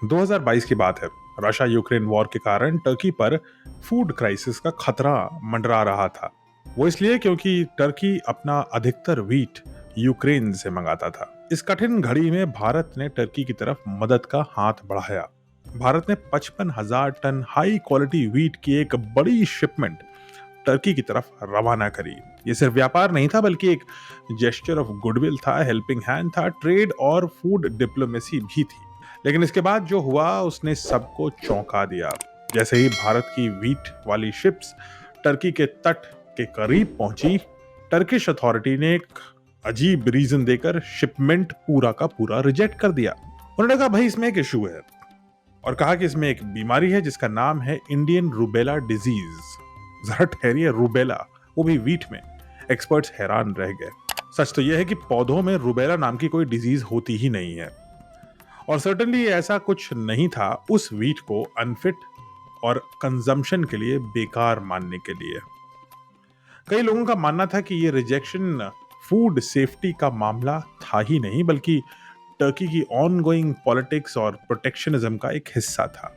2022 की बात है। रशिया यूक्रेन वॉर के कारण टर्की पर फूड क्राइसिस का खतरा मंडरा रहा था। वो इसलिए क्योंकि टर्की अपना अधिकतर व्हीट यूक्रेन से मंगाता था। इस कठिन घड़ी में भारत ने टर्की की तरफ मदद का हाथ बढ़ाया। भारत ने 55,000 टन हाई क्वालिटी व्हीट की एक बड़ी शिपमेंट टर्की की तरफ रवाना करी। ये सिर्फ व्यापार नहीं था, बल्कि एक जेस्चर ऑफ गुडविल था, हेल्पिंग हैंड था, ट्रेड और फूड डिप्लोमेसी भी थी। लेकिन इसके बाद जो हुआ उसने सबको चौंका दिया। जैसे ही भारत की व्हीट वाली शिप्स टर्की के तट के करीब पहुंची, टर्किश अथॉरिटी ने एक अजीब रीजन देकर शिपमेंट पूरा का पूरा रिजेक्ट कर दिया। उन्होंने कहा भाई इसमें एक इशू है, और कहा कि इसमें एक बीमारी है जिसका नाम है इंडियन रूबेला डिजीज। जरा ठहरिए, रूबेला, वो भी व्हीट में। एक्सपर्ट्स हैरान रह गए। सच तो यह है कि पौधों में रूबेला नाम की कोई डिजीज होती ही नहीं है, और सर्टेनली ऐसा कुछ नहीं था उस व्हीट को अनफिट और कंजम्पशन के लिए बेकार मानने के लिए। कई लोगों का मानना था कि ये रिजेक्शन फूड सेफ्टी का मामला था ही नहीं, बल्कि टर्की की ऑनगोइंग पॉलिटिक्स और प्रोटेक्शनिज्म का एक हिस्सा था।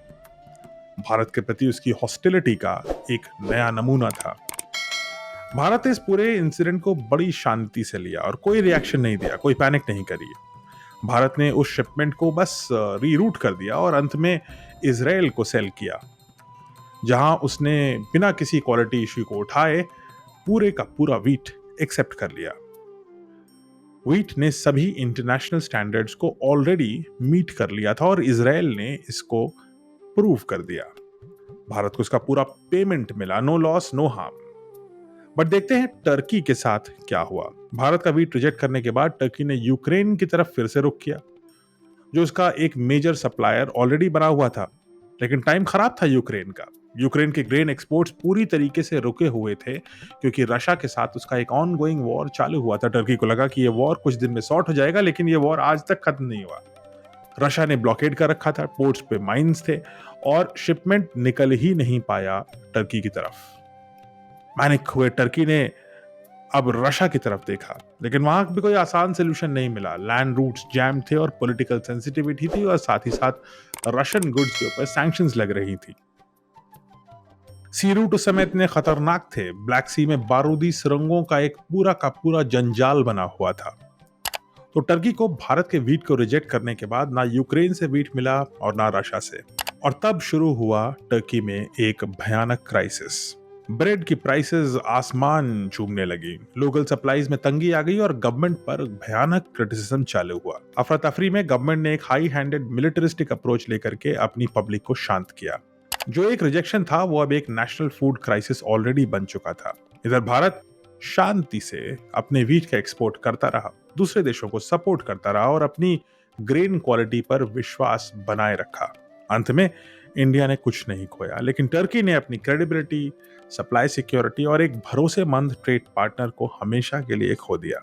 भारत के प्रति उसकी हॉस्टिलिटी का एक नया नमूना था। भारत ने इस पूरे इंसिडेंट को बड़ी शांति से लिया और कोई रिएक्शन नहीं दिया, कोई पैनिक नहीं करी। भारत ने उस शिपमेंट को बस रीरूट कर दिया और अंत में इजराइल को सेल किया, जहां उसने बिना किसी क्वालिटी इश्यू को उठाए पूरे का पूरा व्हीट एक्सेप्ट कर लिया। व्हीट ने सभी इंटरनेशनल स्टैंडर्ड्स को ऑलरेडी मीट कर लिया था और इजराइल ने इसको प्रूव कर दिया। भारत को इसका पूरा पेमेंट मिला, no loss no harm. But देखते हैं टर्की के साथ क्या हुआ। भारत का व्हीट रिजेक्ट करने के बाद टर्की ने यूक्रेन की तरफ फिर से रुख किया, जो उसका एक मेजर सप्लायर ऑलरेडी बना हुआ था। लेकिन टाइम खराब था यूक्रेन का। यूक्रेन के ग्रेन एक्सपोर्ट्स पूरी तरीके से रुके हुए थे, क्योंकि रशिया के साथ उसका एक ऑनगोइंग वॉर चालू हुआ था। टर्की को लगा कि ये वॉर कुछ दिन में सॉर्ट हो जाएगा, लेकिन ये वॉर आज तक खत्म नहीं हुआ। रशिया ने ब्लॉकेड कर रखा था, पोर्ट्स पे माइंस थे और शिपमेंट निकल ही नहीं पाया टर्की की तरफ। पैनिक हुए टर्की ने अब रशिया की तरफ देखा, लेकिन वहां भी कोई आसान सोल्यूशन नहीं मिला। लैंड रूट्स जैम थे और पॉलिटिकल सेंसिटिविटी थी, और साथ ही साथ रशियन गुड्स के ऊपर सैंक्शंस लग रही थी। सी रूट उस समय इतने खतरनाक थे, ब्लैक सी में बारूदी सुरंगों का एक पूरा का पूरा जंजाल बना हुआ था। तो टर्की को भारत के व्हीट को रिजेक्ट करने के बाद ना यूक्रेन से व्हीट मिला और ना रशिया से, और तब शुरू हुआ टर्की में एक भयानक क्राइसिस। ब्रेड की प्राइसेस आसमान चूमने लगी, लोकल सप्लाईज में तंगी आ गई और गवर्नमेंट पर भयानक क्रिटिसिज्म चालू हुआ। अफरा तफरी में गवर्नमेंट ने एक हाई हैंडेड मिलिटरिस्टिक अप्रोच लेकर के अपनी पब्लिक को शांत किया। जो एक रिजेक्शन था वो अब एक नेशनल फूड क्राइसिस ऑलरेडी बन चुका था। इधर भारत शांति से अपने व्हीट का एक्सपोर्ट करता रहा, दूसरे देशों को सपोर्ट करता रहा और अपनी ग्रेन क्वालिटी पर विश्वास बनाए रखा। अंत में इंडिया ने कुछ नहीं खोया, लेकिन टर्की ने अपनी क्रेडिबिलिटी, सप्लाई सिक्योरिटी और एक भरोसेमंद ट्रेड पार्टनर को हमेशा के लिए खो दिया।